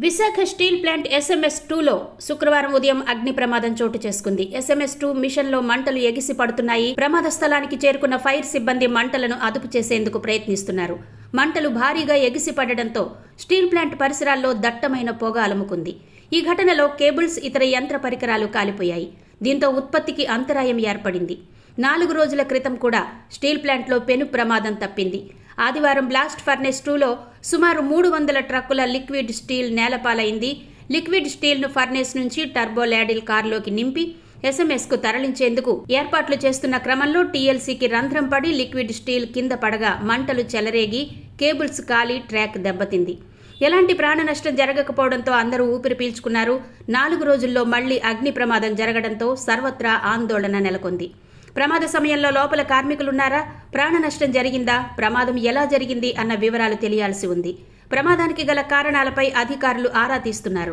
Visakha steel plant SMS-2లో శుక్రవారం ఉదయం అగ్ని ప్రమాదం చోటు చేసుకుంది. SMS-2 మిషన్లో మంటలు ఎగిసి పడుతున్నాయి. ప్రమాద స్థలానికి చేరుకున్న ఫైర్ సిబ్బంది మంటలను అదుపు చేసేందుకు ప్రయత్నిస్తున్నారు. మంటలు భారీగా ఎగిసి పడడంతో స్టీల్ ప్లాంట్ పరిసరాల్లో దట్టమైన పొగ అలుముకుంది. ఈ ఘటనలో కేబుల్స్, ఇతర యంత్ర పరికరాలు కాలిపోయాయి. దీంతో ఉత్పత్తికి అంతరాయం ఏర్పడింది. 4 రోజుల క్రితం కూడా స్టీల్ ప్లాంట్లో పెను ప్రమాదం తప్పింది. ఆదివారం బ్లాస్ట్ ఫర్నెస్ 2లో సుమారు 300 ట్రక్కుల లిక్విడ్ స్టీల్ నేలపాలైంది. లిక్విడ్ స్టీల్ను ఫర్నెస్ నుంచి టర్బో లాడిల్ కారులోకి నింపి SMS-కు తరలించేందుకు ఏర్పాట్లు చేస్తున్న క్రమంలో TLCకి రంధ్రం పడి లిక్విడ్ స్టీల్ కింద పడగా మంటలు చెలరేగి కేబుల్స్ కాలి ట్రాక్ దెబ్బతింది. ఎలాంటి ప్రాణ నష్టం జరగకపోవడంతో అందరూ ఊపిరి పీల్చుకున్నారు. 4 రోజుల్లో మళ్లీ అగ్ని ప్రమాదం జరగడంతో సర్వత్రా ఆందోళన నెలకొంది. ప్రమాద సమయంలో లోపల కార్మికులున్నారా? ప్రాణ నష్టం జరిగిందా? ప్రమాదం ఎలా జరిగింది అన్న వివరాలు తెలియాల్సి ఉంది. ప్రమాదానికి గల కారణాలపై అధికారులు ఆరా తీస్తున్నారు.